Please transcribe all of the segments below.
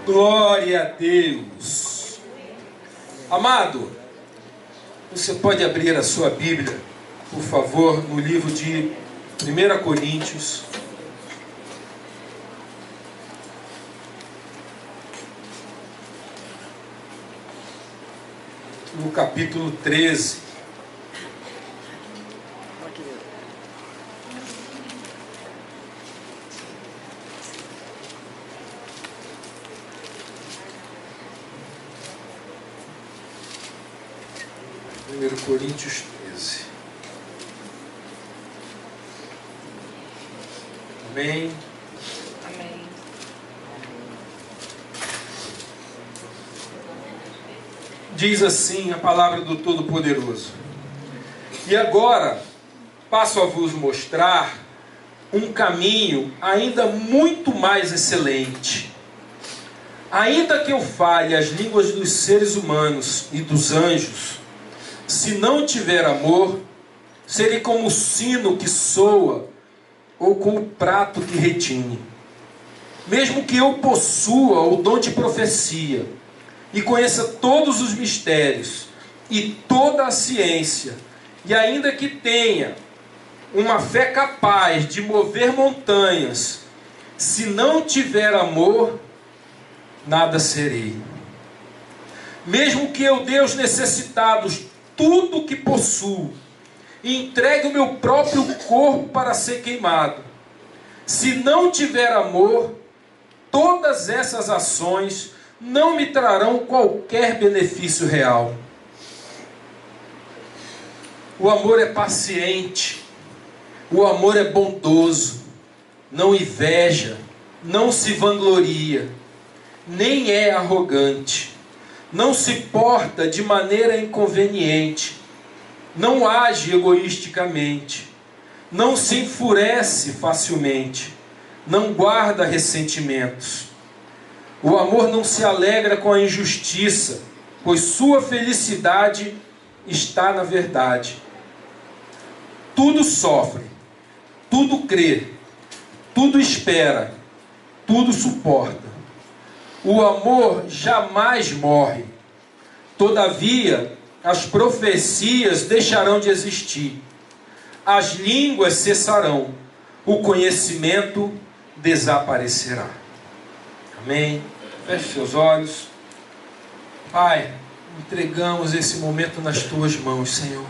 Glória a Deus. Amado, você pode abrir a sua Bíblia, por favor, no livro de 1 Coríntios. No capítulo 13. Coríntios 13. Amém. Amém. Diz assim a palavra do Todo-Poderoso: E agora passo a vos mostrar um caminho ainda muito mais excelente. Ainda que eu fale as línguas dos seres humanos e dos anjos, se não tiver amor, serei como o sino que soa ou como o prato que retine. Mesmo que eu possua o dom de profecia e conheça todos os mistérios e toda a ciência, e ainda que tenha uma fé capaz de mover montanhas, se não tiver amor, nada serei. Mesmo que eu dê aos necessitados tudo o que possuo e entregue o meu próprio corpo para ser queimado, se não tiver amor, todas essas ações não me trarão qualquer benefício real. O amor é paciente, o amor é bondoso, não inveja, não se vangloria, nem é arrogante, não se porta de maneira inconveniente, não age egoisticamente, não se enfurece facilmente, não guarda ressentimentos. O amor não se alegra com a injustiça, pois sua felicidade está na verdade. Tudo sofre, tudo crê, tudo espera, tudo suporta. O amor jamais morre. Todavia, as profecias deixarão de existir. As línguas cessarão. O conhecimento desaparecerá. Amém? Feche seus olhos. Pai, entregamos esse momento nas tuas mãos, Senhor.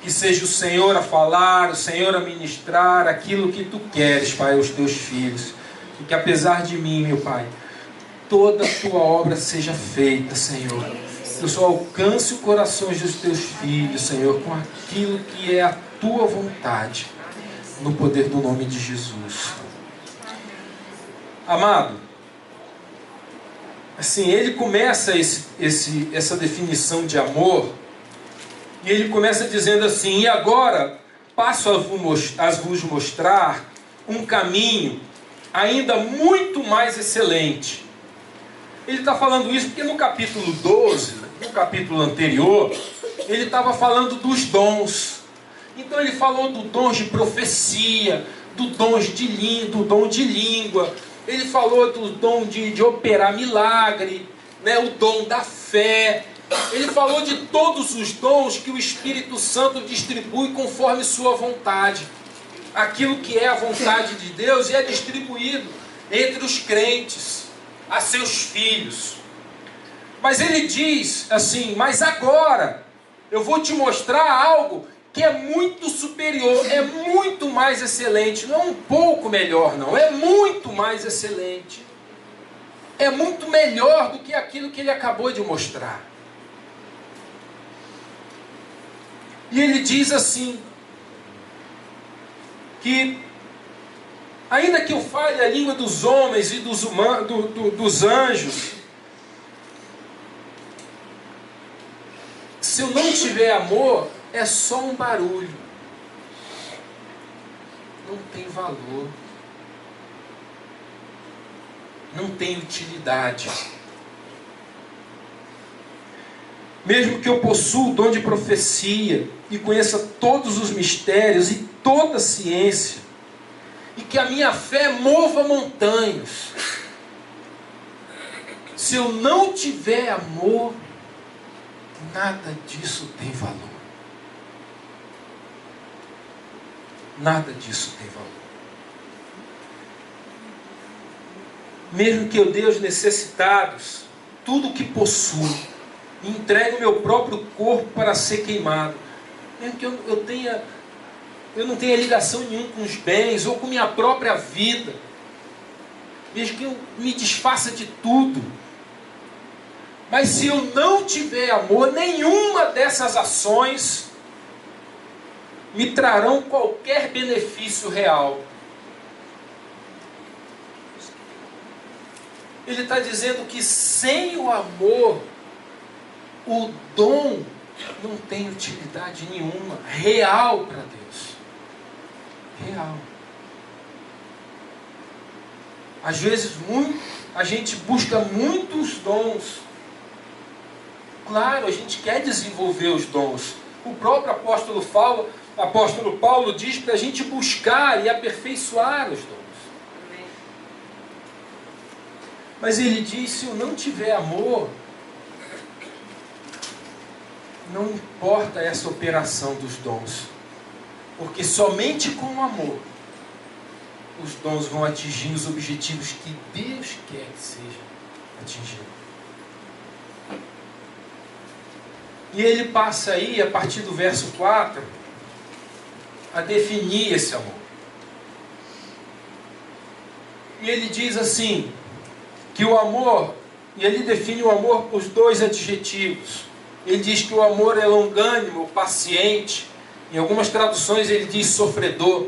Que seja o Senhor a falar, o Senhor a ministrar aquilo que tu queres, Pai, aos teus filhos. E que apesar de mim, meu Pai, toda a tua obra seja feita, Senhor. Que o Senhor alcance os corações dos teus filhos, Senhor, com aquilo que é a tua vontade, no poder do nome de Jesus. Amado, assim, ele começa essa definição de amor, e ele começa dizendo assim: e agora passo a vos mostrar um caminho ainda muito mais excelente. Ele está falando isso porque no capítulo 12, no capítulo anterior, ele estava falando dos dons. Então ele falou do dom de profecia, do dom de língua. Ele falou do dom de operar milagre, né? O dom da fé. Ele falou de todos os dons que o Espírito Santo distribui conforme sua vontade. Aquilo que é a vontade de Deus é distribuído entre os crentes, a seus filhos. Mas ele diz assim: mas agora eu vou te mostrar algo que é muito superior, é muito mais excelente. Não é um pouco melhor, não, é muito mais excelente. É muito melhor do que aquilo que ele acabou de mostrar. E ele diz assim, que ainda que eu fale a língua dos homens e dos anjos, se eu não tiver amor, é só um barulho. Não tem valor. Não tem utilidade. Mesmo que eu possua o dom de profecia e conheça todos os mistérios e toda a ciência, e que a minha fé mova montanhas, Se eu não tiver amor, nada disso tem valor. Nada disso tem valor. Mesmo que eu dê aos necessitados tudo o que possuo, e entregue o meu próprio corpo para ser queimado, mesmo que eu não tenha ligação nenhuma com os bens ou com minha própria vida, mesmo que eu me desfaça de tudo, mas se eu não tiver amor, nenhuma dessas ações me trarão qualquer benefício real. Ele está dizendo que sem o amor, o dom não tem utilidade nenhuma, real para Deus. Real. Às vezes a gente busca muitos dons. Claro, a gente quer desenvolver os dons. O próprio apóstolo Paulo diz para a gente buscar e aperfeiçoar os dons. Mas ele diz, se eu não tiver amor, não importa essa operação dos dons. Porque somente com o amor, os dons vão atingir os objetivos que Deus quer que sejam atingidos. E ele passa aí, a partir do verso 4, a definir esse amor. E ele diz assim, que o amor, e ele define o amor por dois adjetivos. Ele diz que o amor é longânimo, paciente. Em algumas traduções ele diz sofredor.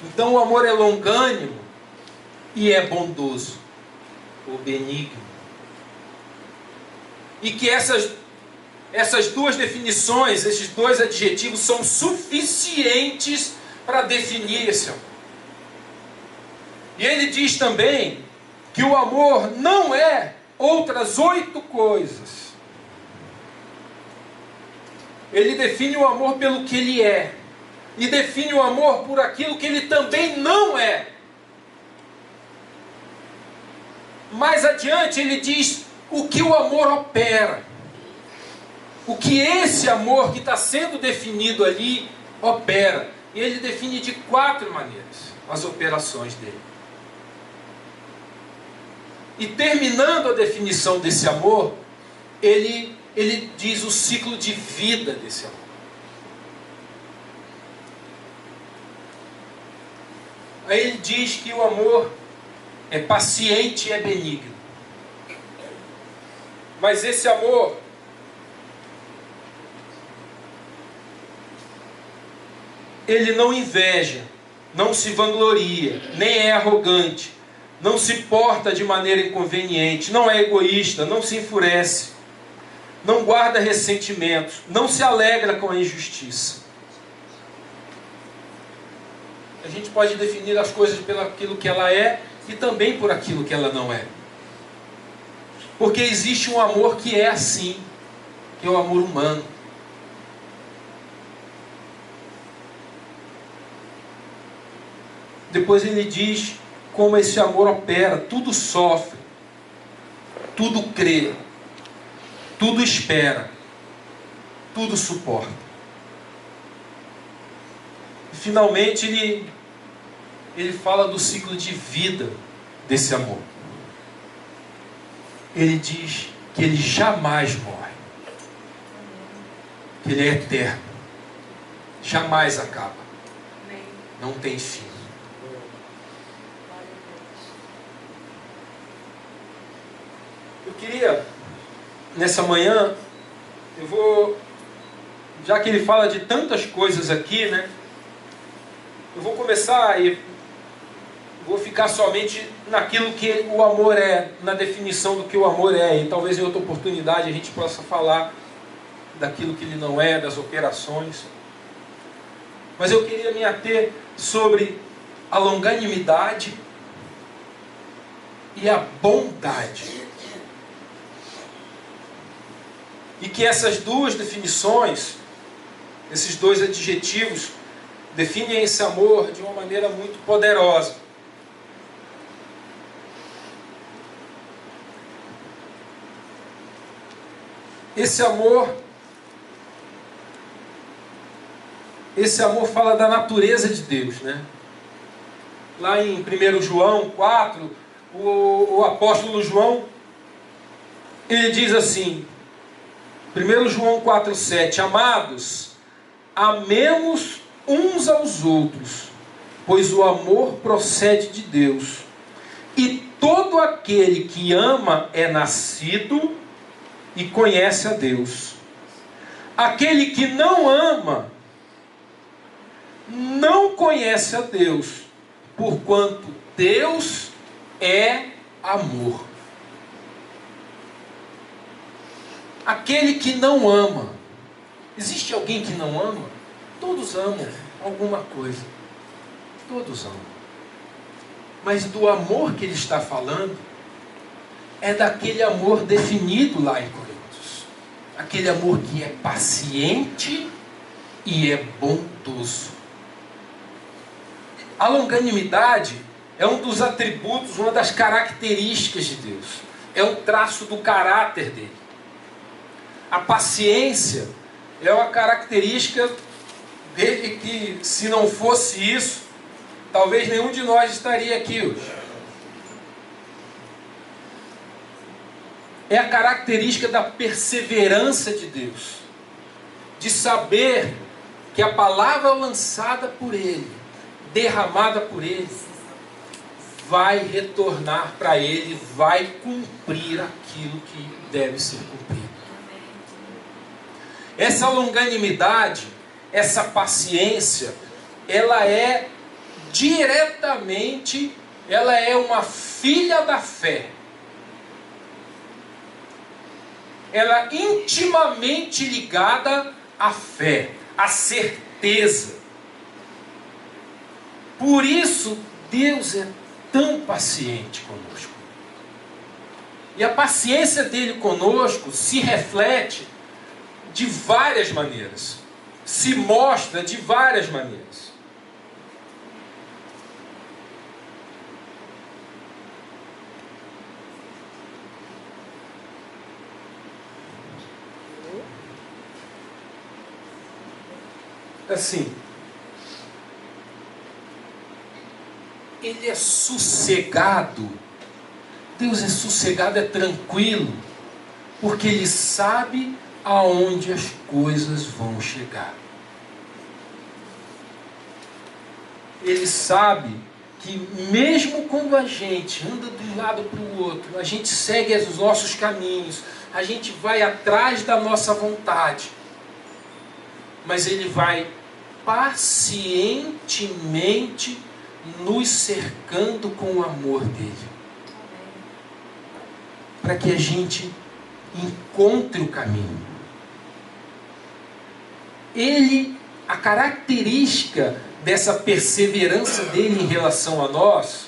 Então o amor é longânimo e é bondoso, ou benigno. E que essas duas definições, esses dois adjetivos são suficientes para definir esse amor. E ele diz também que o amor não é outras 8 coisas. Ele define o amor pelo que ele é. E define o amor por aquilo que ele também não é. Mais adiante ele diz o que o amor opera. O que esse amor que está sendo definido ali opera. E ele define de 4 maneiras as operações dele. E terminando a definição desse amor, ele diz o ciclo de vida desse amor. Aí ele diz que o amor é paciente e é benigno. Mas esse amor ele não inveja, não se vangloria, nem é arrogante, não se porta de maneira inconveniente, não é egoísta, não se enfurece, não guarda ressentimentos, não se alegra com a injustiça. A gente pode definir as coisas pelo aquilo que ela é e também por aquilo que ela não é. Porque existe um amor que é assim, que é o amor humano. Depois ele diz como esse amor opera, tudo sofre, tudo crê, tudo espera, tudo suporta. E finalmente ele fala do ciclo de vida desse amor. Ele diz que ele jamais morre, que ele é eterno, jamais acaba, não tem fim. Eu queria, nessa manhã, já que ele fala de tantas coisas aqui, né? Eu vou começar e vou ficar somente naquilo que o amor é, na definição do que o amor é. E talvez em outra oportunidade a gente possa falar daquilo que ele não é, das operações. Mas eu queria me ater sobre a longanimidade e a bondade. E que essas duas definições, esses dois adjetivos, definem esse amor de uma maneira muito poderosa. Esse amor fala da natureza de Deus, né? Lá em 1 João 4, o apóstolo João, ele diz assim, 1 João 4,7: Amados, amemos uns aos outros, pois o amor procede de Deus. E todo aquele que ama é nascido e conhece a Deus. Aquele que não ama não conhece a Deus, porquanto Deus é amor. Aquele que não ama. Existe alguém que não ama? Todos amam alguma coisa. Todos amam. Mas do amor que ele está falando é daquele amor definido lá em Coríntios. Aquele amor que é paciente e é bondoso. A longanimidade é um dos atributos, uma das características de Deus. É um traço do caráter dele. A paciência é uma característica dele que, se não fosse isso, talvez nenhum de nós estaria aqui hoje. É a característica da perseverança de Deus. De saber que a palavra lançada por Ele, derramada por Ele, vai retornar para Ele, vai cumprir aquilo que deve ser cumprido. Essa longanimidade, essa paciência, ela é diretamente, ela é uma filha da fé. Ela é intimamente ligada à fé, à certeza. Por isso, Deus é tão paciente conosco. E a paciência dele conosco se reflete de várias maneiras. Se mostra de várias maneiras. Assim, ele é sossegado. Deus é sossegado, é tranquilo, porque ele sabe aonde as coisas vão chegar. Ele sabe que mesmo quando a gente anda de um lado para o outro, a gente segue os nossos caminhos, a gente vai atrás da nossa vontade, mas Ele vai pacientemente nos cercando com o amor dele, para que a gente encontre o caminho. A característica dessa perseverança dele em relação a nós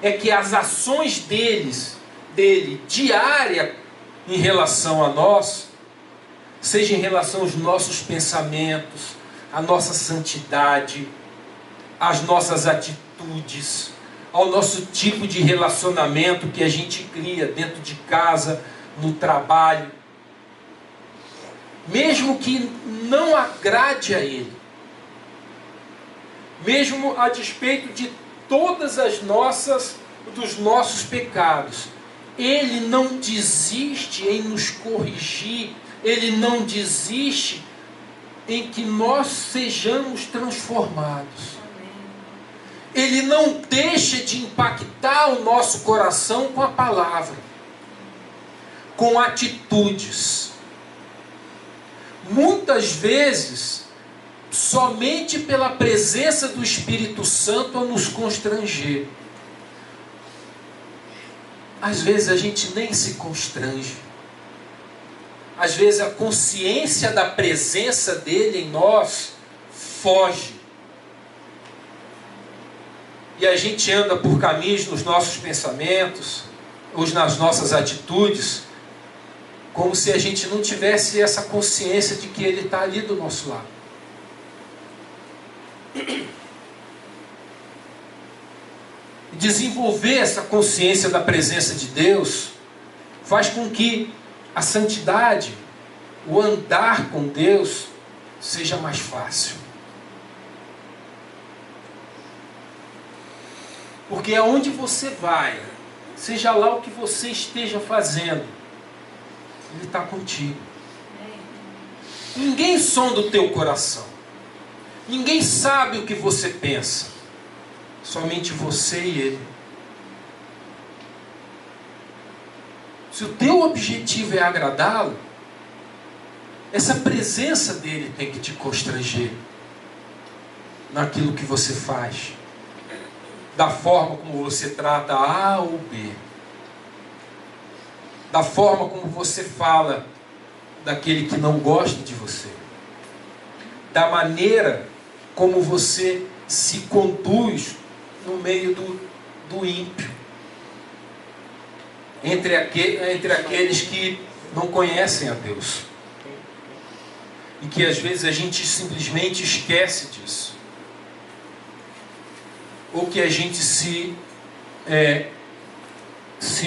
é que as ações dele diária em relação a nós, seja em relação aos nossos pensamentos, à nossa santidade, às nossas atitudes, ao nosso tipo de relacionamento que a gente cria dentro de casa, no trabalho, mesmo que não agrade a Ele, mesmo a despeito de todas dos nossos pecados, Ele não desiste em nos corrigir, Ele não desiste em que nós sejamos transformados. Ele não deixa de impactar o nosso coração com a palavra, com atitudes. Muitas vezes, somente pela presença do Espírito Santo a nos constranger. Às vezes a gente nem se constrange. Às vezes a consciência da presença dele em nós foge. E a gente anda por caminhos nos nossos pensamentos, ou nas nossas atitudes, como se a gente não tivesse essa consciência de que Ele está ali do nosso lado. Desenvolver essa consciência da presença de Deus faz com que a santidade o andar com Deus seja mais fácil. Porque aonde você vai, seja lá o que você esteja fazendo, Ele está contigo. Ninguém sonda o teu coração. Ninguém sabe o que você pensa. Somente você e Ele. Se o teu objetivo é agradá-lo, essa presença dele tem que te constranger naquilo que você faz, da forma como você trata A ou B, da forma como você fala daquele que não gosta de você, da maneira como você se conduz no meio do ímpio, entre aqueles que não conhecem a Deus. E que às vezes a gente simplesmente esquece disso. Ou que a gente se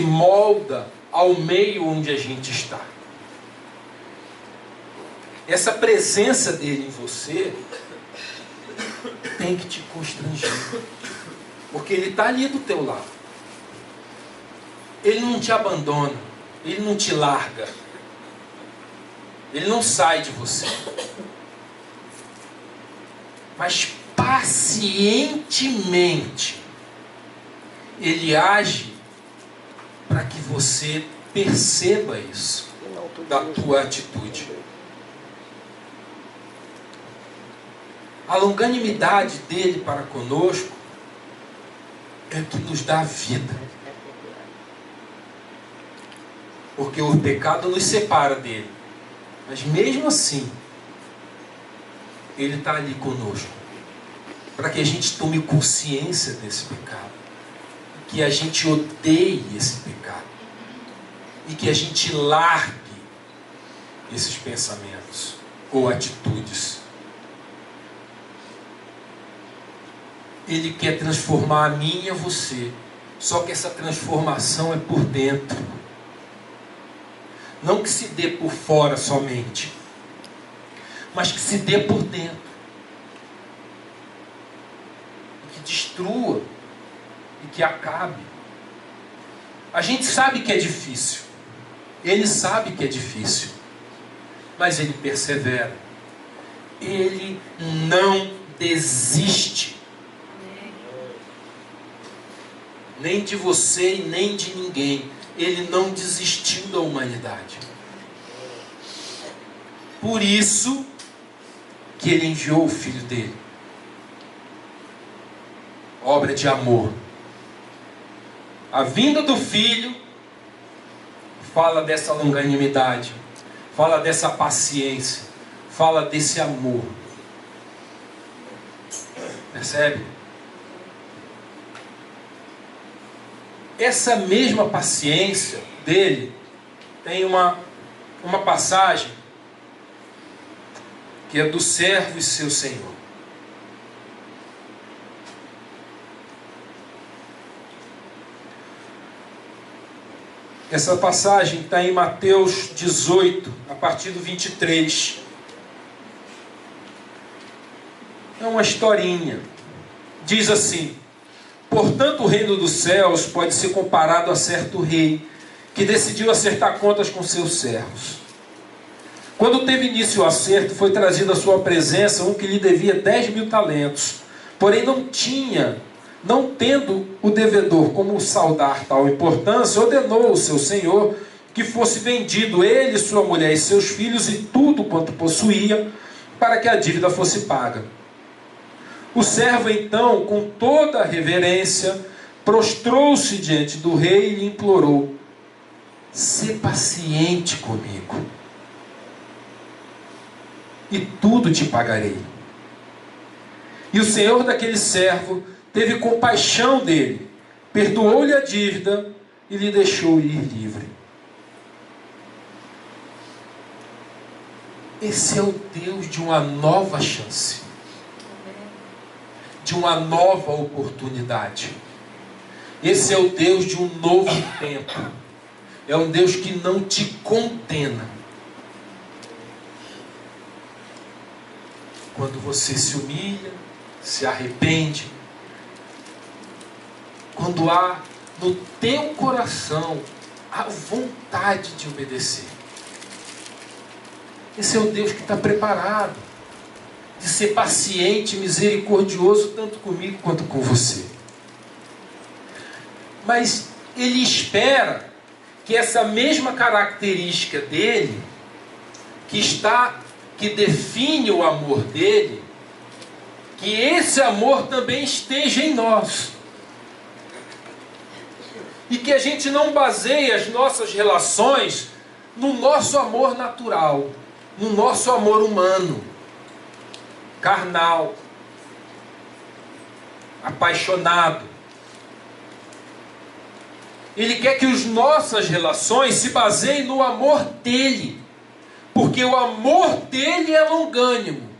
molda ao meio onde a gente está. Essa presença dele em você tem que te constranger. Porque ele está ali do teu lado. Ele não te abandona. Ele não te larga. Ele não sai de você. Mas pacientemente Ele age para que você perceba isso da tua atitude. A longanimidade dele para conosco é que nos dá vida. Porque o pecado nos separa dele. Mas mesmo assim, Ele está ali conosco. Para que a gente tome consciência desse pecado. Que a gente odeie esse pecado. E que a gente largue esses pensamentos ou atitudes. Ele quer transformar a mim e a você. Só que essa transformação é por dentro. Não que se dê por fora somente, mas que se dê por dentro. E que destrua. E que acabe. A gente sabe que é difícil. Ele sabe que é difícil. Mas ele persevera. Ele não desiste. Nem de você e nem de ninguém. Ele não desistiu da humanidade. Por isso que Ele enviou o Filho dele. Obra de amor. A vinda do Filho fala dessa longanimidade, fala dessa paciência, fala desse amor. Percebe? Essa mesma paciência dele tem uma passagem que é do servo e seu senhor. Essa passagem está em Mateus 18, a partir do 23. É uma historinha. Diz assim: portanto, o reino dos céus pode ser comparado a certo rei que decidiu acertar contas com seus servos. Quando teve início o acerto, foi trazido à sua presença um que lhe devia 10.000 talentos. Porém não tendo o devedor como saldar tal importância, ordenou o seu senhor que fosse vendido ele, sua mulher e seus filhos e tudo quanto possuía, para que a dívida fosse paga. O servo então, com toda a reverência, prostrou-se diante do rei e lhe implorou: sê paciente comigo, e tudo te pagarei. E o senhor daquele servo teve compaixão dele, perdoou-lhe a dívida e lhe deixou ir livre. Esse é o Deus de uma nova chance, de uma nova oportunidade. Esse é o Deus de um novo tempo. É um Deus que não te condena, quando você se humilha, se arrepende, quando há no teu coração a vontade de obedecer. Esse é o Deus que está preparado de ser paciente, misericordioso, tanto comigo quanto com você. Mas Ele espera que essa mesma característica dele, que define o amor dele, que esse amor também esteja em nós. E que a gente não baseie as nossas relações no nosso amor natural, no nosso amor humano, carnal, apaixonado. Ele quer que as nossas relações se baseiem no amor dele, porque o amor dele é longânimo,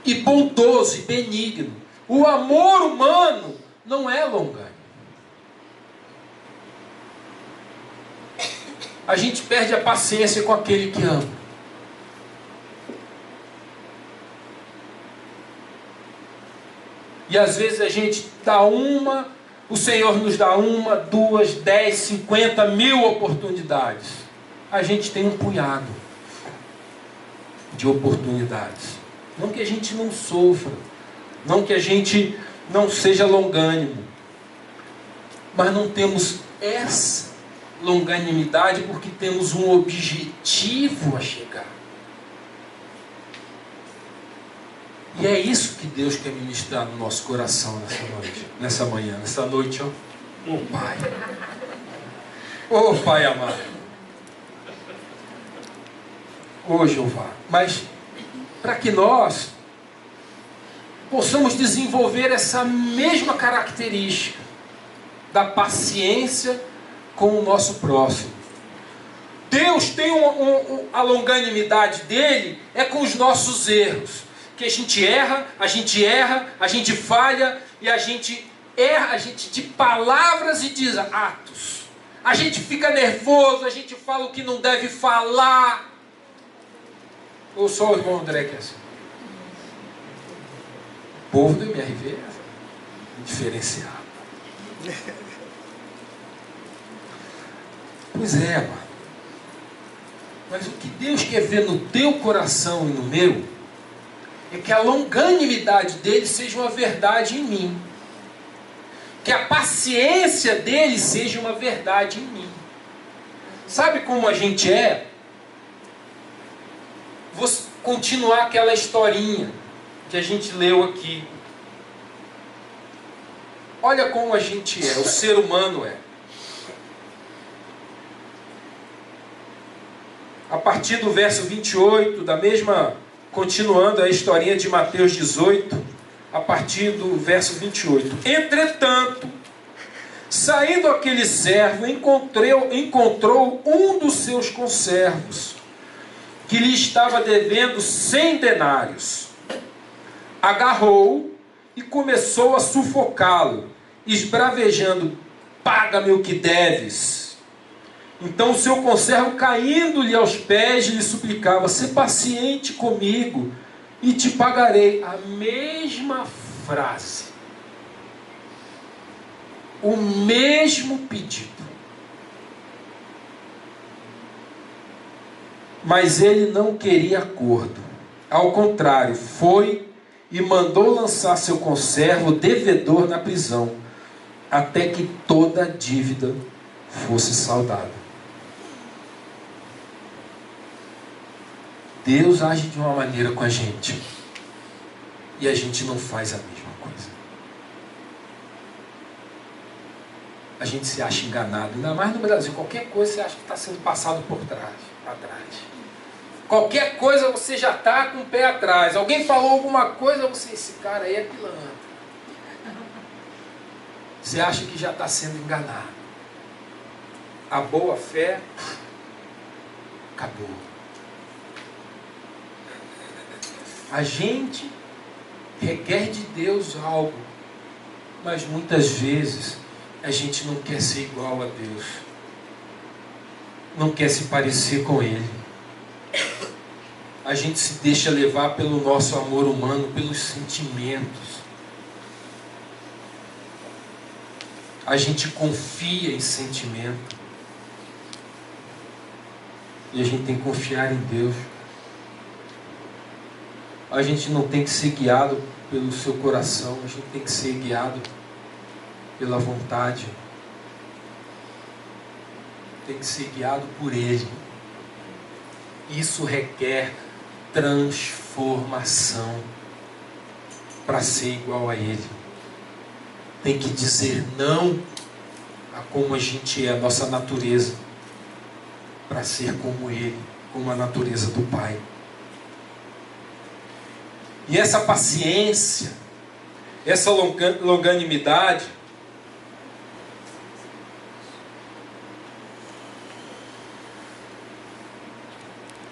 e bondoso e benigno. O amor humano não é longânimo. A gente perde a paciência com aquele que ama. E às vezes a gente dá o Senhor nos dá 1, 2, 10, 50 mil oportunidades. A gente tem um punhado de oportunidades. Não que a gente não sofra, não que a gente não seja longânimo, mas não temos essa longanimidade porque temos um objetivo a chegar. E é isso que Deus quer ministrar no nosso coração nessa manhã, nessa noite, ó. Oh Pai, oh Pai amado, oh Jeová. Mas para que nós possamos desenvolver essa mesma característica da paciência com o nosso próximo. Deus tem a longanimidade dele é com os nossos erros. Que a gente erra, a gente falha, e a gente erra, a gente de palavras e de atos. A gente fica nervoso, a gente fala o que não deve falar. Ou só o irmão André que é assim? O povo do MRV é diferenciado. Pois é, mano. Mas o que Deus quer ver no teu coração e no meu é que a longanimidade dele seja uma verdade em mim. Que a paciência dele seja uma verdade em mim. Sabe como a gente é? Vou continuar aquela historinha que a gente leu aqui. Olha como a gente é, o ser humano é. A partir do verso 28, continuando a historinha de Mateus 18, a partir do verso 28. Entretanto, saindo aquele servo, encontrou um dos seus conservos, que lhe estava devendo 100 denários. Agarrou-o e começou a sufocá-lo, esbravejando: paga-me o que deves. Então o seu conservo, caindo-lhe aos pés, lhe suplicava: sê paciente comigo e te pagarei. A mesma frase, o mesmo pedido. Mas ele não queria acordo. Ao contrário, foi e mandou lançar seu conservo devedor na prisão, até que toda a dívida fosse saldada. Deus age de uma maneira com a gente, e a gente não faz a mesma coisa. A gente se acha enganado, ainda mais no Brasil. Qualquer coisa você acha que está sendo passado por trás, para trás. Qualquer coisa você já está com o pé atrás. Alguém falou alguma coisa, esse cara aí é pilantra. Você acha que já está sendo enganado. A boa fé acabou. A gente requer de Deus algo, mas muitas vezes a gente não quer ser igual a Deus, não quer se parecer com Ele. a gente se deixa levar pelo nosso amor humano, pelos sentimentos. A gente confia em sentimento. E a gente tem que confiar em Deus. A gente não tem que ser guiado pelo seu coração, a gente tem que ser guiado pela vontade. Tem que ser guiado por Ele. Isso requer transformação para ser igual a Ele. Tem que dizer não a como a gente é, a nossa natureza, para ser como Ele, como a natureza do Pai. E essa paciência, essa longanimidade,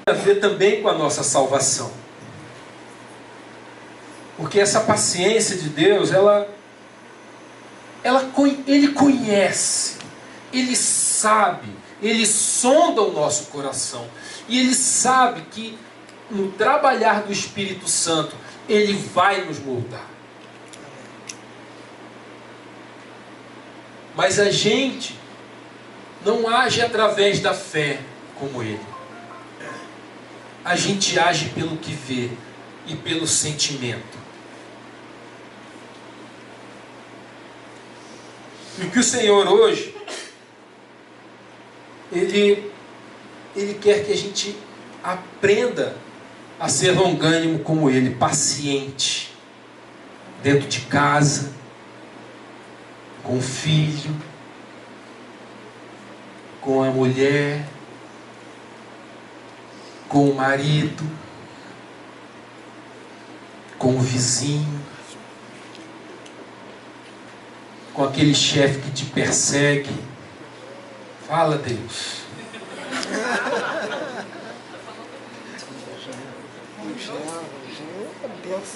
tem a ver também com a nossa salvação. Porque essa paciência de Deus, Ele conhece, Ele sabe, Ele sonda o nosso coração. E Ele sabe que no trabalhar do Espírito Santo, Ele vai nos moldar. Mas a gente não age através da fé como Ele. A gente age pelo que vê e pelo sentimento. E que o Senhor hoje, Ele quer que a gente aprenda a ser longânimo como Ele, paciente, dentro de casa, com o filho, com a mulher, com o marido, com o vizinho, com aquele chefe que te persegue. Fala, Deus.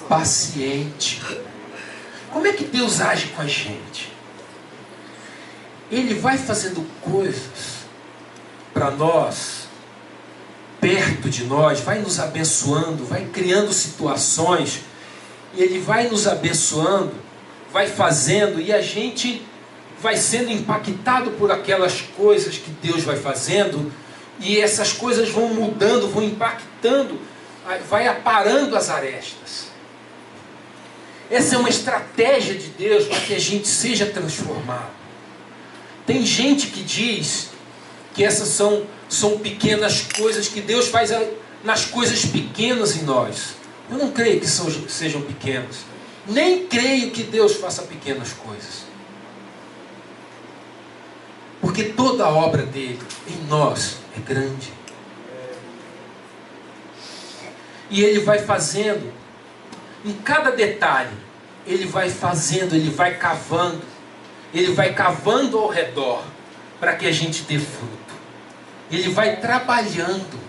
Paciente. Como é que Deus age com a gente? Ele vai fazendo coisas para nós, perto de nós, vai nos abençoando, vai criando situações, e Ele vai nos abençoando, vai fazendo, e a gente vai sendo impactado por aquelas coisas que Deus vai fazendo, e essas coisas vão mudando, vão impactando, vai aparando as arestas. Essa é uma estratégia de Deus para que a gente seja transformado. Tem gente que diz que essas são pequenas coisas que Deus faz nas coisas pequenas em nós. Eu não creio que sejam pequenas. Nem creio que Deus faça pequenas coisas. Porque toda a obra dele em nós é grande. E Ele vai fazendo, em cada detalhe, Ele vai fazendo, Ele vai cavando ao redor, para que a gente dê fruto. Ele vai trabalhando.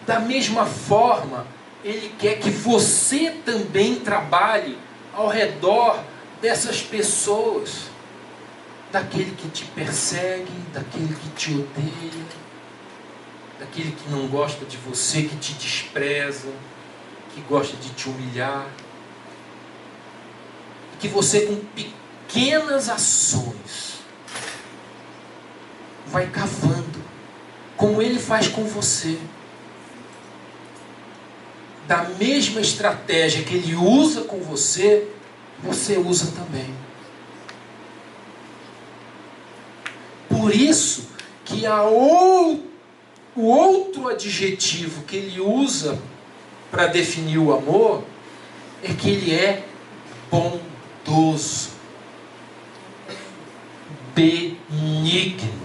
Da mesma forma, Ele quer que você também trabalhe ao redor dessas pessoas, daquele que te persegue, daquele que te odeia, daquele que não gosta de você, que te despreza, que gosta de te humilhar. Que você, com pequenas ações, vai cavando, como Ele faz com você. Da mesma estratégia que Ele usa com você, você usa também. Por isso que o outro adjetivo que Ele usa para definir o amor é que Ele é bondoso, benigno.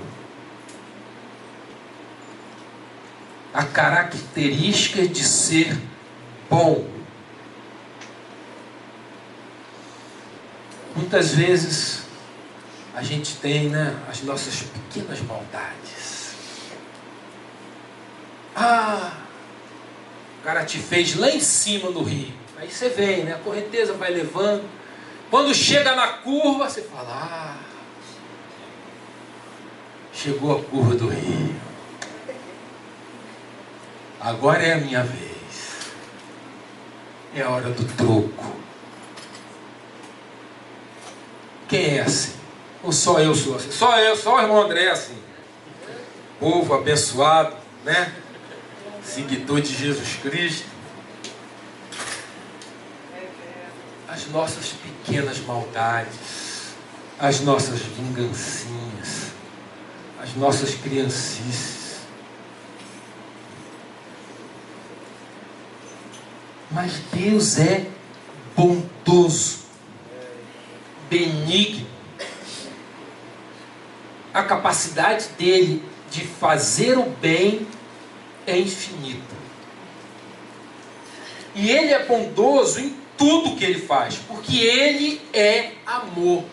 A característica de ser bom. Muitas vezes a gente tem, as nossas pequenas maldades. O cara te fez lá em cima no rio. Aí você vem, a correnteza vai levando. Quando chega na curva, você fala: chegou a curva do rio. Agora é a minha vez. É a hora do troco. Quem é assim? Ou só eu sou assim? Só o irmão André é assim. Povo abençoado, né? Seguidor de Jesus Cristo. As nossas pequenas maldades, as nossas vingancinhas, as nossas criancices. Mas Deus é bondoso, benigno. A capacidade dele de fazer o bem é infinita. E ele é bondoso em tudo que ele faz, porque ele é amor.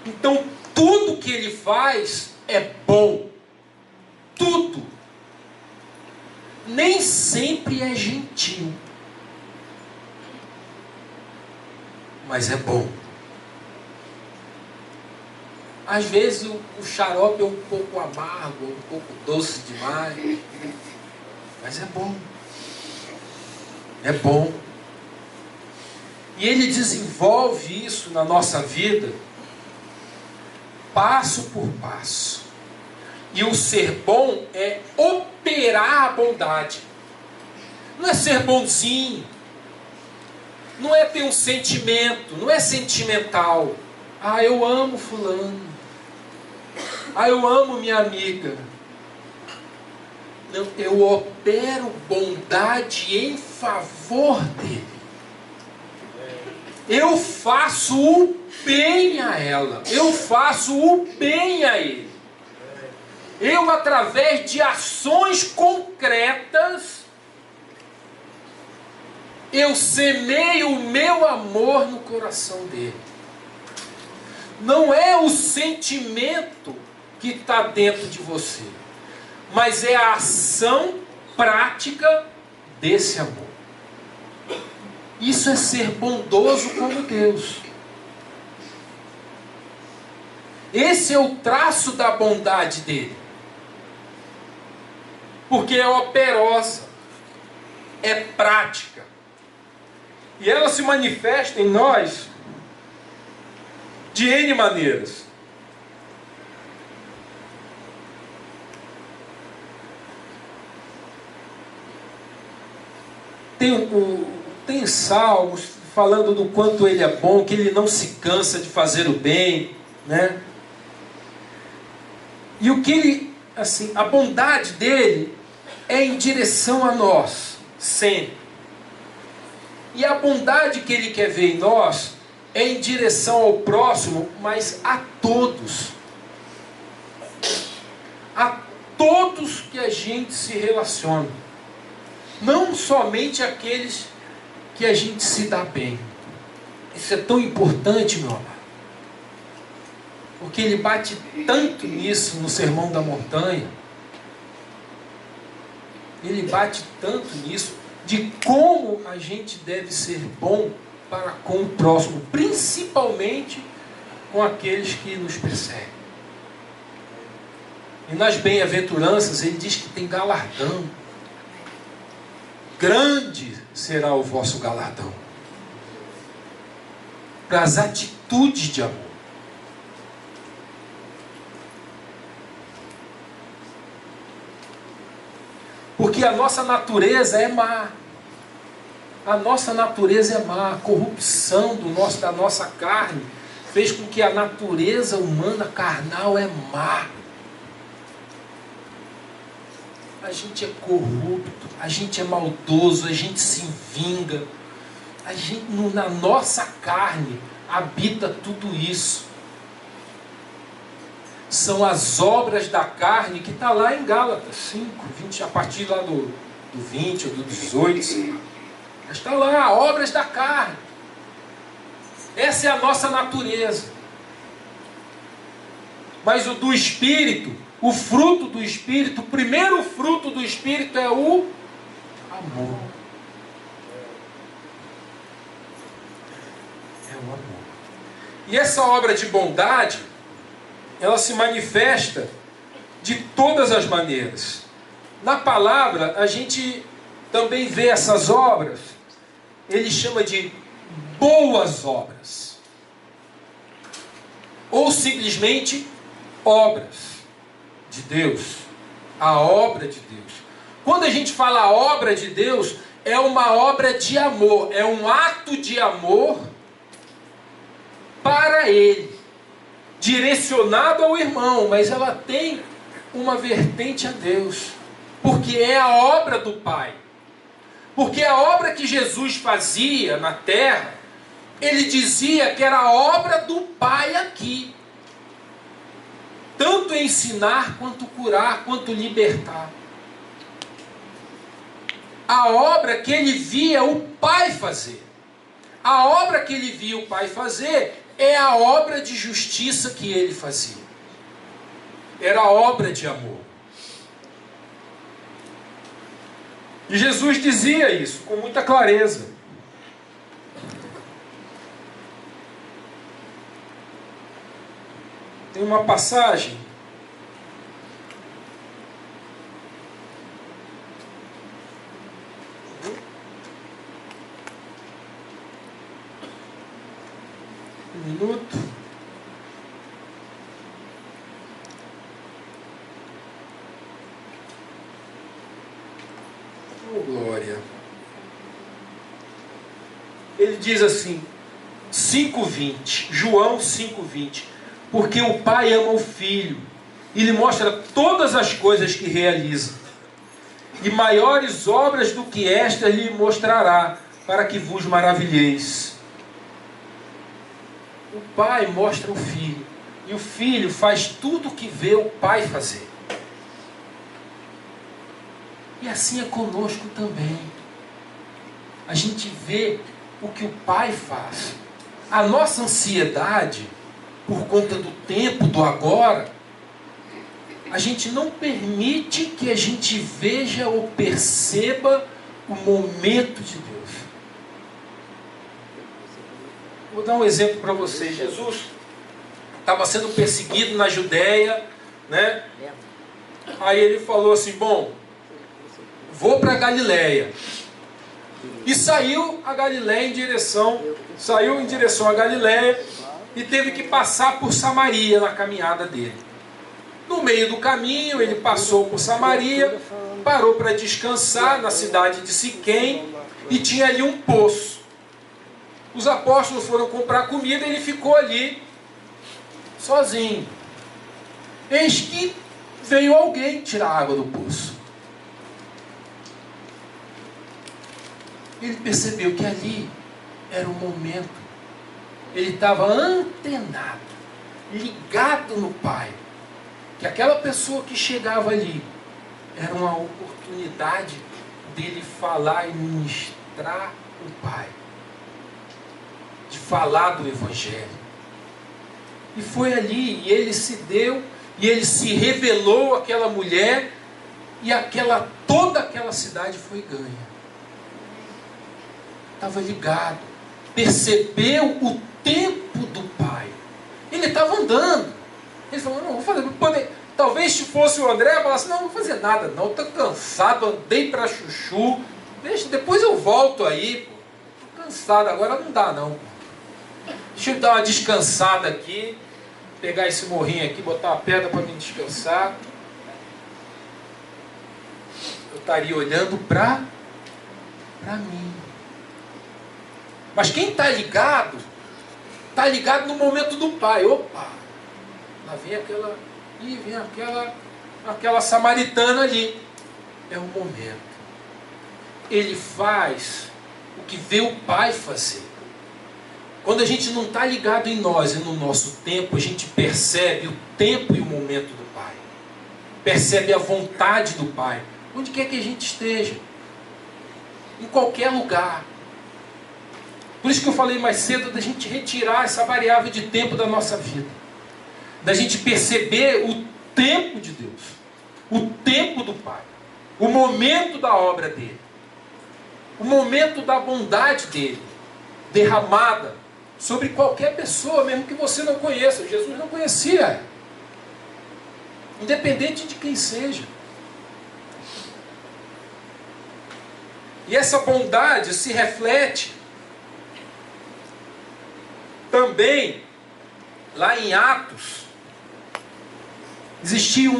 Então, tudo que ele faz é bom. Tudo. Nem sempre é gentil, mas é bom. Às vezes o xarope é um pouco amargo, um pouco doce demais, mas é bom. É bom. E ele desenvolve isso na nossa vida, passo por passo. E o ser bom é operar a bondade. Não é ser bonzinho. Não é ter um sentimento. Não é sentimental. Ah, eu amo fulano. Ah, eu amo minha amiga. Não, eu opero bondade em favor dele. Eu faço o bem a ela. Eu faço o bem a ele. Eu, através de ações concretas, eu semeio o meu amor no coração dele. Não é o sentimento que está dentro de você, mas é a ação prática desse amor. Isso é ser bondoso como Deus. Esse é o traço da bondade dele. Porque é operosa, é prática. E ela se manifesta em nós de N maneiras. Tem salmos falando do quanto ele é bom, que ele não se cansa de fazer o bem, né? E o que ele, assim, a bondade dele é em direção a nós, sempre. E a bondade que ele quer ver em nós é em direção ao próximo, mas a todos. A todos que a gente se relaciona. Não somente aqueles que a gente se dá bem. Isso é tão importante, meu amado. Porque ele bate tanto nisso no Sermão da Montanha. Ele bate tanto nisso de como a gente deve ser bom para com o próximo, principalmente com aqueles que nos perseguem. E nas bem-aventuranças ele diz que tem galardão. Grande será o vosso galardão. Para as atitudes de amor. Porque a nossa natureza é má. A nossa natureza é má. A corrupção da nossa carne fez com que a natureza humana carnal é má. A gente é corrupto, a gente é maldoso, a gente se vinga. Na nossa carne habita tudo isso. São as obras da carne que está lá em Gálatas 5, 20, a partir lá do 20 ou do 18. Está lá, obras da carne. Essa é a nossa natureza. Mas o do Espírito, o fruto do Espírito, o primeiro fruto do Espírito é o amor. É o amor. E essa obra de bondade, ela se manifesta de todas as maneiras. Na palavra, a gente também vê essas obras, ele chama de boas obras. Ou simplesmente obras de Deus. A obra de Deus. Quando a gente fala a obra de Deus, é uma obra de amor, é um ato de amor para Ele, direcionado ao irmão, mas ela tem uma vertente a Deus, porque é a obra do Pai. Porque a obra que Jesus fazia na terra, Ele dizia que era a obra do Pai aqui. Tanto ensinar, quanto curar, quanto libertar. A obra que Ele via o Pai fazer. A obra que Ele via o Pai fazer é a obra de justiça que Ele fazia. Era a obra de amor. E Jesus dizia isso com muita clareza. Tem uma passagem um minuto. Oh, glória. Ele diz assim, 5:20, João 5:20. Porque o Pai ama o Filho e lhe mostra todas as coisas que realiza. E maiores obras do que estas lhe mostrará, para que vos maravilheis. O Pai mostra o Filho. E o Filho faz tudo o que vê o Pai fazer. E assim é conosco também. A gente vê o que o Pai faz. A nossa ansiedade, por conta do tempo, do agora, a gente não permite que a gente veja ou perceba o momento de Deus. Vou dar um exemplo para vocês. Jesus estava sendo perseguido na Judéia, né? Aí ele falou assim, bom, vou para Galiléia. E saiu em direção a Galiléia, e teve que passar por Samaria na caminhada dele. No meio do caminho, ele passou por Samaria, parou para descansar na cidade de Siquém, e tinha ali um poço. Os apóstolos foram comprar comida e ele ficou ali, sozinho. Eis que veio alguém tirar água do poço. Ele percebeu que ali era o momento. Ele estava antenado, ligado no Pai. Que aquela pessoa que chegava ali era uma oportunidade dele falar e ministrar o Pai. De falar do Evangelho. E foi ali, e ele se deu, e ele se revelou àquela mulher, e toda aquela cidade foi ganha. Estava ligado, percebeu o tempo do Pai. Ele estava andando. Ele falou, não, vou fazer. Talvez se fosse o André, eu falasse, não vou fazer nada, não, estou cansado, andei para chuchu, depois eu volto aí, estou cansado, agora não dá não. Deixa eu dar uma descansada aqui, pegar esse morrinho aqui, botar uma pedra para me descansar. Eu estaria olhando para mim. Mas quem está ligado no momento do Pai. Opa, lá vem aquela samaritana ali. É o momento. Ele faz o que vê o Pai fazer. Quando a gente não está ligado em nós e no nosso tempo, a gente percebe o tempo e o momento do Pai. Percebe a vontade do Pai. Onde quer que a gente esteja. Em qualquer lugar. Por isso que eu falei mais cedo da gente retirar essa variável de tempo da nossa vida. Da gente perceber o tempo de Deus. O tempo do Pai. O momento da obra dele. O momento da bondade dele. Derramada sobre qualquer pessoa, mesmo que você não conheça. Jesus não conhecia. Independente de quem seja. E essa bondade se reflete também lá em Atos. Existia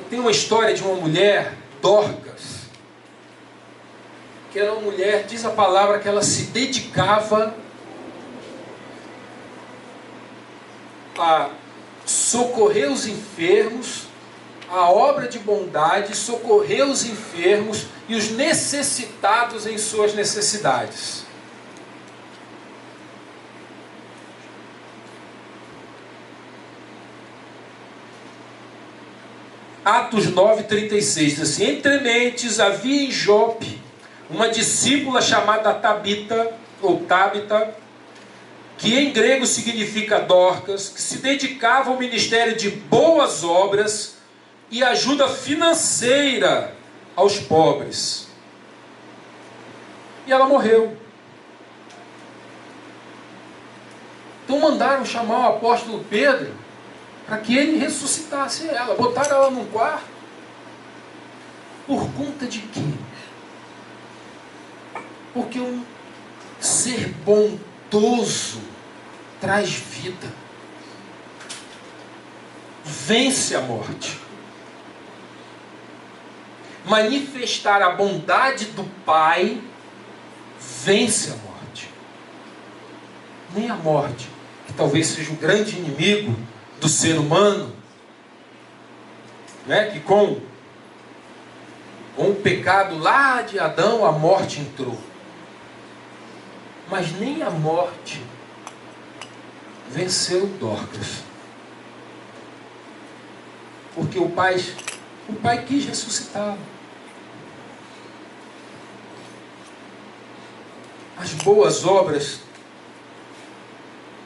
tem uma história de uma mulher, Dorcas, que era uma mulher, diz a palavra, que ela se dedicava a socorrer os enfermos, a obra de bondade, socorrer os enfermos e os necessitados em suas necessidades. Atos 9:36 diz assim: entre mentes havia em Jope uma discípula chamada Tabita, ou Tabita, que em grego significa Dorcas, que se dedicava ao ministério de boas obras e ajuda financeira aos pobres. E ela morreu. Então mandaram chamar o apóstolo Pedro para que ele ressuscitasse ela. Botaram ela num quarto. Por conta de quê? Porque um ser bondoso traz vida, vence a morte. Manifestar a bondade do Pai vence a morte. Nem a morte, que talvez seja o grande inimigo do ser humano, né? Que com o pecado lá de Adão a morte entrou. Mas nem a morte venceu Dorcas. Porque o pai quis ressuscitá-lo. As boas obras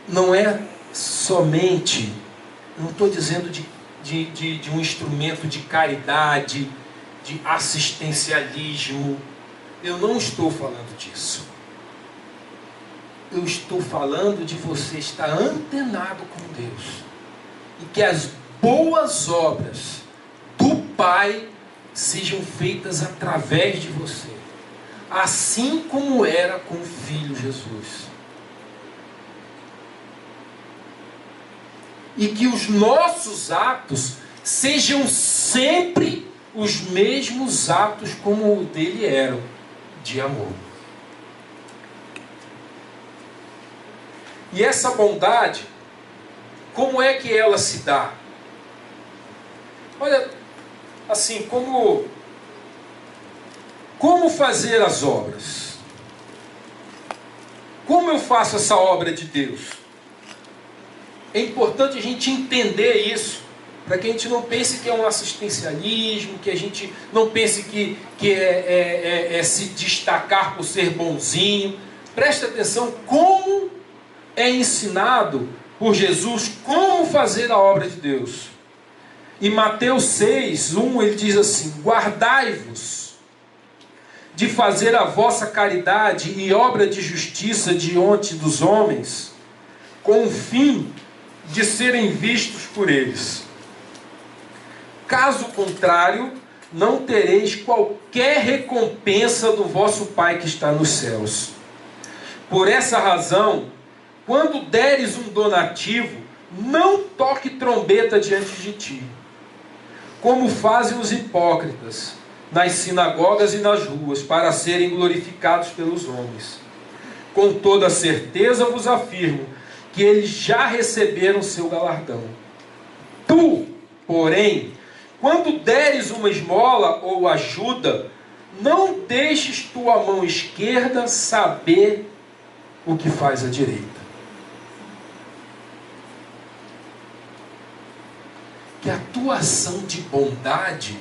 não é somente, não estou dizendo de um instrumento de caridade, de assistencialismo. Eu não estou falando disso. Eu estou falando de você estar antenado com Deus. E que as boas obras do Pai sejam feitas através de você. Assim como era com o Filho Jesus. E que os nossos atos sejam sempre os mesmos atos como o dele eram, de amor. E essa bondade, como é que ela se dá? Olha, assim, como fazer as obras? Como eu faço essa obra de Deus? É importante a gente entender isso, para que a gente não pense que é um assistencialismo, que a gente não pense que é se destacar por ser bonzinho. Preste atenção como é ensinado por Jesus como fazer a obra de Deus. Em Mateus 6:1 ele diz assim: guardai-vos de fazer a vossa caridade e obra de justiça diante dos homens, com o fim de serem vistos por eles. Caso contrário, não tereis qualquer recompensa do vosso Pai que está nos céus. Por essa razão, quando deres um donativo, não toque trombeta diante de ti, como fazem os hipócritas nas sinagogas e nas ruas, para serem glorificados pelos homens. Com toda certeza vos afirmo que eles já receberam seu galardão. Tu, porém, quando deres uma esmola ou ajuda, não deixes tua mão esquerda saber o que faz a direita. Que a tua ação de bondade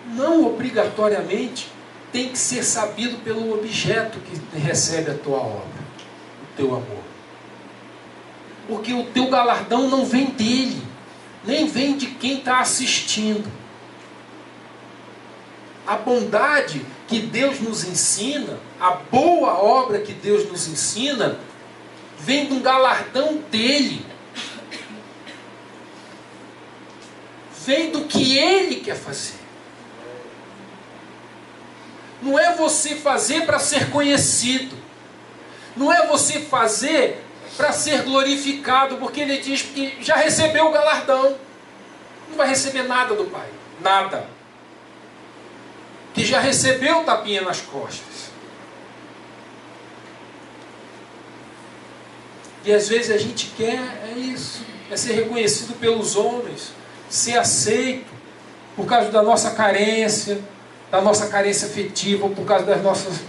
não obrigatoriamente tem que ser sabido pelo objeto que recebe a tua obra, o teu amor. Porque o teu galardão não vem dele, nem vem de quem está assistindo. A bondade que Deus nos ensina, a boa obra que Deus nos ensina, vem de um galardão dele. Vem do que ele quer fazer. Não é você fazer para ser conhecido. Não é você fazer para ser glorificado, porque ele diz que já recebeu o galardão. Não vai receber nada do Pai. Nada. Que já recebeu o tapinha nas costas. E às vezes a gente quer isso. É ser reconhecido pelos homens. Ser aceito. Por causa da nossa carência. Da nossa carência afetiva. Por causa das nossas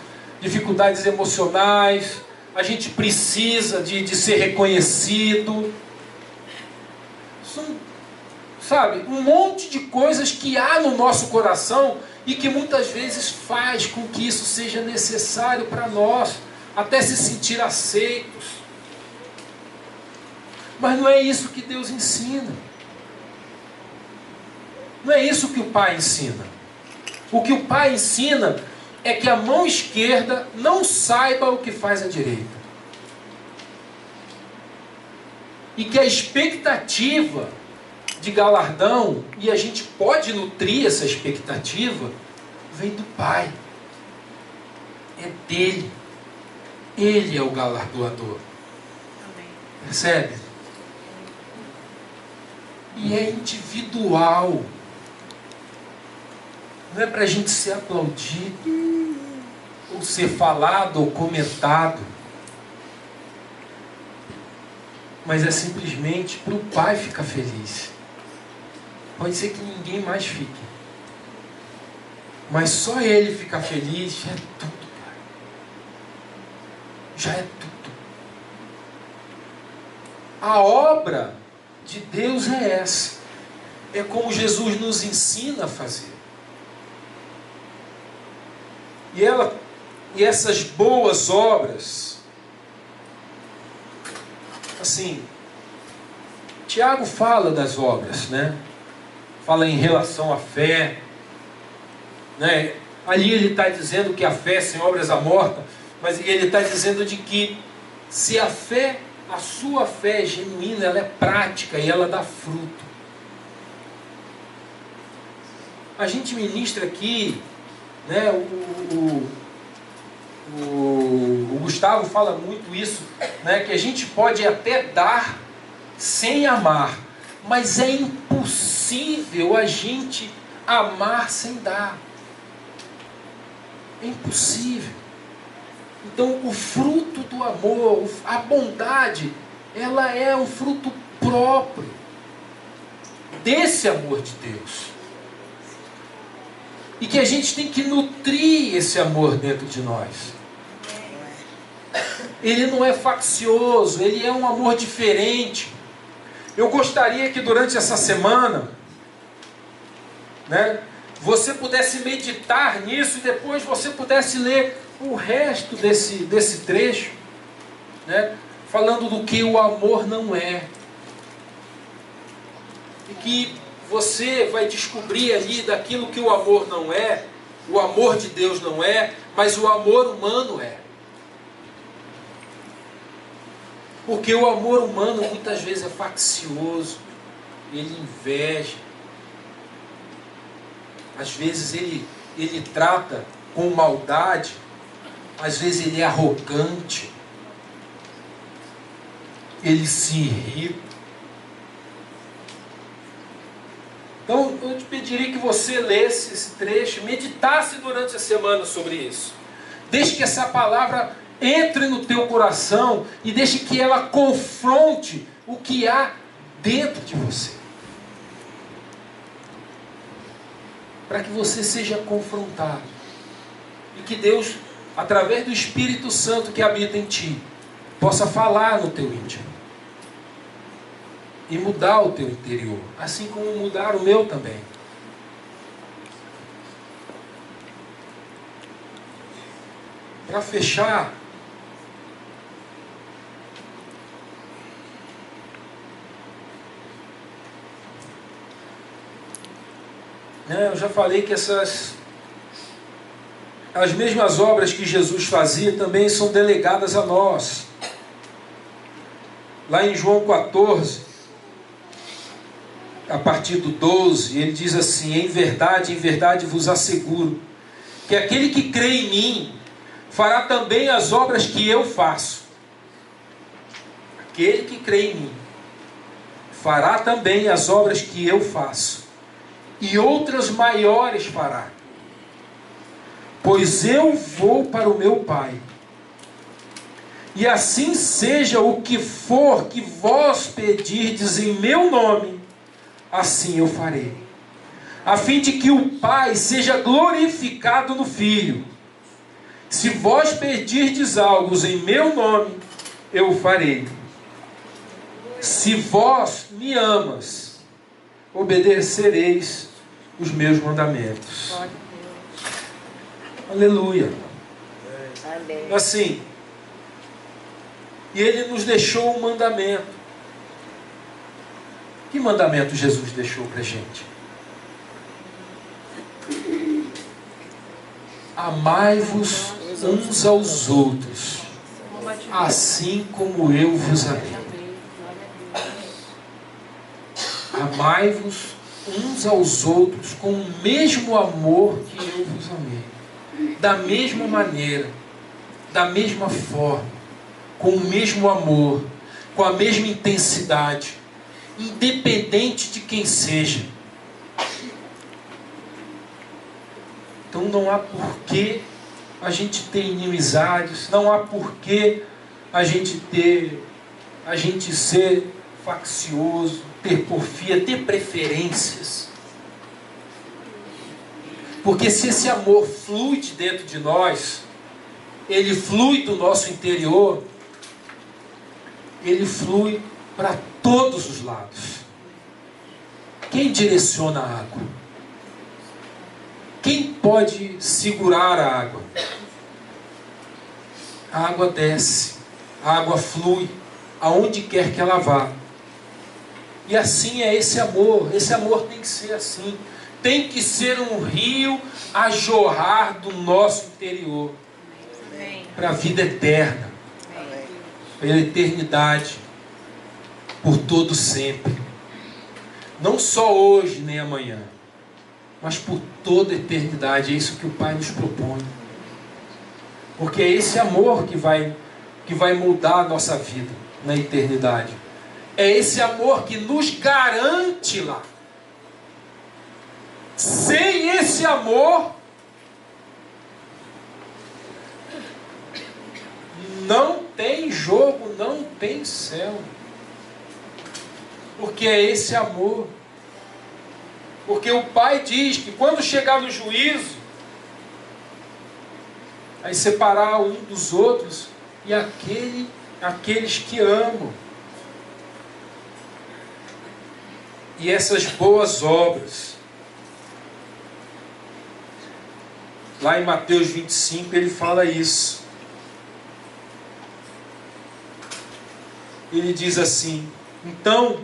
dificuldades emocionais. A gente precisa de ser reconhecido. São, sabe, um monte de coisas que há no nosso coração e que muitas vezes faz com que isso seja necessário para nós, até se sentir aceitos. Mas não é isso que Deus ensina. Não é isso que o Pai ensina. O que o Pai ensina é que a mão esquerda não saiba o que faz a direita. E que a expectativa de galardão, e a gente pode nutrir essa expectativa, vem do Pai. É dele. Ele é o galardoador. Percebe? E é individual. Não é para a gente ser aplaudido, ou ser falado, ou comentado. Mas é simplesmente para o Pai ficar feliz. Pode ser que ninguém mais fique. Mas só Ele ficar feliz já é tudo, Pai. Já é tudo. A obra de Deus é essa. É como Jesus nos ensina a fazer. E essas boas obras, assim, Tiago fala das obras, né? Fala em relação à fé, né? Ali ele está dizendo que a fé sem obras é morta, mas ele está dizendo de que se a fé, a sua fé é genuína, ela é prática e ela dá fruto. A gente ministra aqui, né? O Gustavo fala muito isso, né? Que a gente pode até dar sem amar, mas é impossível a gente amar sem dar. É impossível. Então o fruto do amor, a bondade, ela é um fruto próprio desse amor de Deus. E que a gente tem que nutrir esse amor dentro de nós. Ele não é faccioso, ele é um amor diferente. Eu gostaria que durante essa semana, né, você pudesse meditar nisso e depois você pudesse ler o resto desse trecho, né, falando do que o amor não é. E que você vai descobrir ali daquilo que o amor não é, o amor de Deus não é, mas o amor humano é. Porque o amor humano muitas vezes é faccioso, ele inveja. Às vezes ele trata com maldade, às vezes ele é arrogante, ele se irrita. Então eu te pediria que você lesse esse trecho, meditasse durante a semana sobre isso. Deixe que essa palavra entre no teu coração e deixe que ela confronte o que há dentro de você. Para que você seja confrontado. E que Deus, através do Espírito Santo que habita em ti, possa falar no teu íntimo. E mudar o teu interior. Assim como mudar o meu também. Para fechar, eu já falei que as mesmas obras que Jesus fazia também são delegadas a nós. Lá em João 14, a partir do 12, ele diz assim: em verdade vos asseguro, que aquele que crê em mim fará também as obras que eu faço. Aquele que crê em mim fará também as obras que eu faço, e outras maiores fará, pois eu vou para o meu Pai. E assim seja o que for que vós pedirdes em meu nome, assim eu farei, a fim de que o Pai seja glorificado no Filho. Se vós pedirdes algo em meu nome, eu o farei. Se vós me amas, obedecereis os meus mandamentos. Aleluia. Assim, e ele nos deixou um mandamento. Que mandamento Jesus deixou para a gente? Amai-vos uns aos outros, assim como eu vos amei. Amai-vos uns aos outros com o mesmo amor que eu vos amei. Da mesma maneira, da mesma forma, com o mesmo amor, com a mesma intensidade, independente de quem seja. Então não há porquê a gente ter inimizades, não há porquê a gente ser faccioso, ter porfia, ter preferências. Porque se esse amor flui de dentro de nós, ele flui do nosso interior, ele flui para todos os lados. Quem direciona a água? Quem pode segurar a água? A água desce, a água flui aonde quer que ela vá. E assim é esse amor tem que ser assim. Tem que ser um rio a jorrar do nosso interior para a vida eterna, para a eternidade, por todo sempre. Não só hoje nem amanhã, mas por toda a eternidade. É isso que o Pai nos propõe. Porque é esse amor que vai mudar a nossa vida na eternidade. É esse amor que nos garante lá. Sem esse amor, não tem jogo, não tem céu. Porque é esse amor. Porque o Pai diz que quando chegar no juízo, vai separar um dos outros e aqueles que amam. E essas boas obras, lá em Mateus 25 ele fala isso. Ele diz assim: então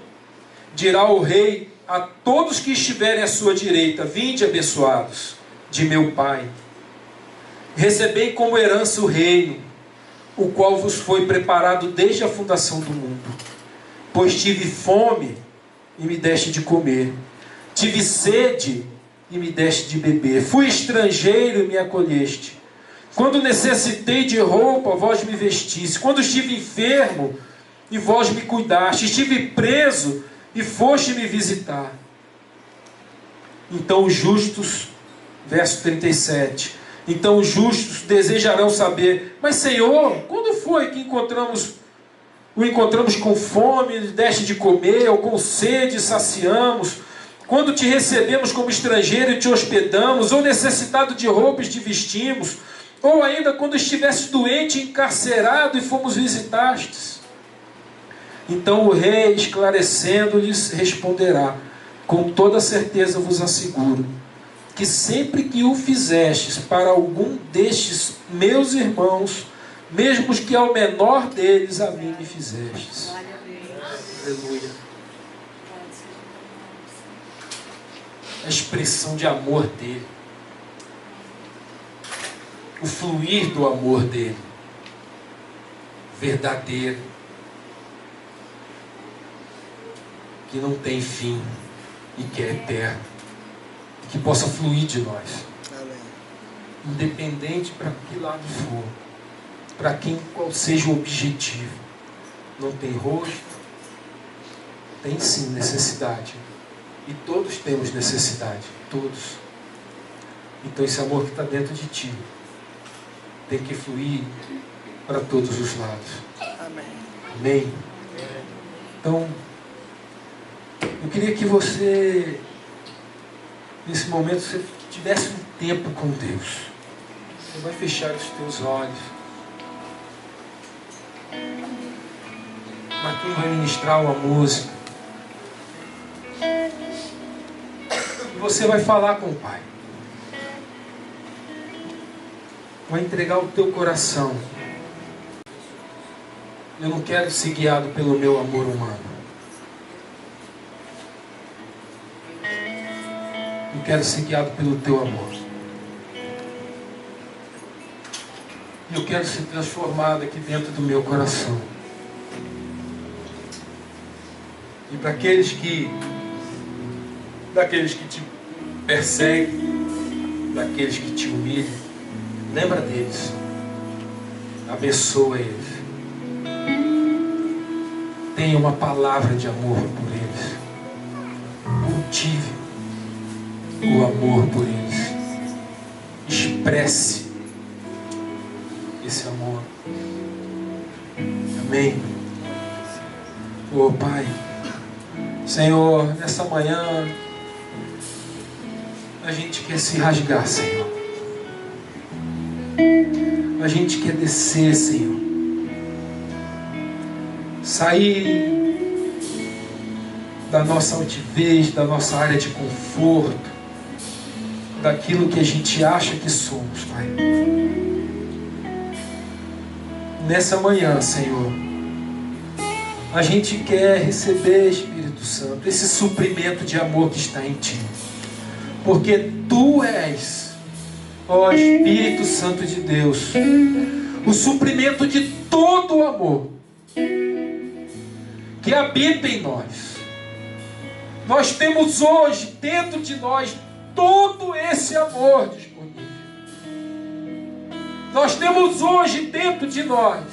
dirá o rei a todos que estiverem à sua direita: vinde, abençoados de meu Pai, recebei como herança o reino, o qual vos foi preparado desde a fundação do mundo. Pois tive fome e me deste de comer, tive sede e me deste de beber, fui estrangeiro e me acolheste, quando necessitei de roupa, vós me vestiste, quando estive enfermo e vós me cuidaste, estive preso e foste me visitar. Então os justos, verso 37, então os justos desejarão saber: mas Senhor, quando foi que o encontramos com fome, deste de comer, ou com sede, saciamos? Quando te recebemos como estrangeiro e te hospedamos, ou necessitado de roupas te vestimos, ou ainda quando estivesse doente, encarcerado e fomos visitastes? Então o rei, esclarecendo-lhes, responderá: com toda certeza vos asseguro, que sempre que o fizestes para algum destes meus irmãos, mesmo os que ao menor deles, a mim me fizestes. Aleluia. A expressão de amor dele, o fluir do amor dele, verdadeiro, que não tem fim e que é eterno, que possa fluir de nós. Amém. independente para que lado for, para qual seja o objetivo. Não tem rosto, tem sim necessidade. E todos temos necessidade, todos. Então esse amor que está dentro de ti tem que fluir para todos os lados. Amém. Amém? Então, eu queria que você, nesse momento, você tivesse um tempo com Deus. Você vai fechar os teus olhos. Marquinhos vai ministrar uma música. E você vai falar com o Pai. Vai entregar o teu coração. Eu não quero ser guiado pelo meu amor humano. Eu quero ser guiado pelo teu amor. E eu quero ser transformado aqui dentro do meu coração. E para daqueles que te perseguem, daqueles que te humilham, lembra deles. Abençoa eles. Tenha uma palavra de amor por eles. Cultive o amor por eles. Expresse esse amor. Amém. Oh Pai, Senhor, nessa manhã a gente quer se rasgar, Senhor. A gente quer descer, Senhor. Sair da nossa altivez, da nossa área de conforto, daquilo que a gente acha que somos, Pai. Nessa manhã, Senhor, a gente quer receber, Espírito Santo, esse suprimento de amor que está em Ti. Porque Tu és, ó Espírito Santo de Deus, o suprimento de todo o amor que habita em nós. Nós temos hoje dentro de nós todo esse amor disponível. Nós temos hoje dentro de nós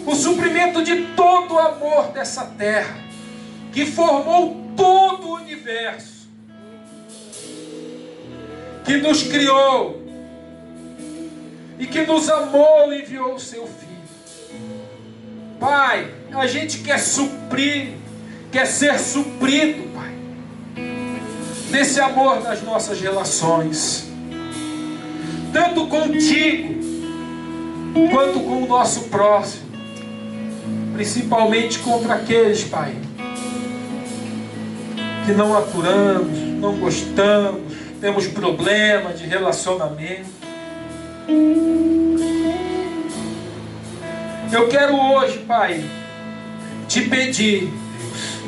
o suprimento de todo o amor dessa terra que formou todo o universo, que nos criou e que nos amou e enviou o seu Filho. Pai, a gente quer suprir, quer ser suprido, Pai, desse amor nas nossas relações, tanto contigo, quanto com o nosso próximo, principalmente contra aqueles, Pai, que não aturamos, não gostamos, temos problema de relacionamento. Eu quero hoje, Pai, te pedir, Deus,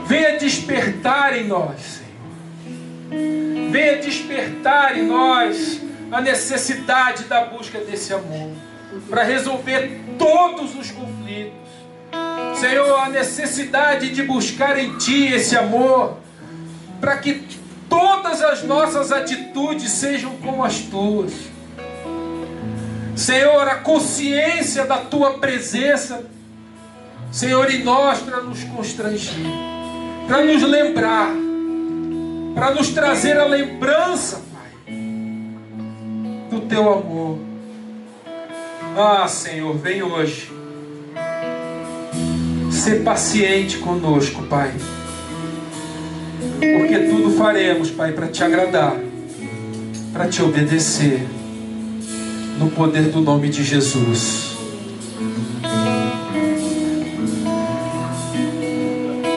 venha despertar em nós, Senhor. Venha despertar em nós a necessidade da busca desse amor, para resolver todos os conflitos. Senhor, a necessidade de buscar em Ti esse amor, para que todas as nossas atitudes sejam como as Tuas. Senhor, a consciência da Tua presença, Senhor, em nós, para nos constranger, para nos lembrar, para nos trazer a lembrança, Pai, do Teu amor. Ah, Senhor, vem hoje ser paciente conosco, Pai, porque tudo faremos, Pai, para Te agradar, para Te obedecer, no poder do nome de Jesus.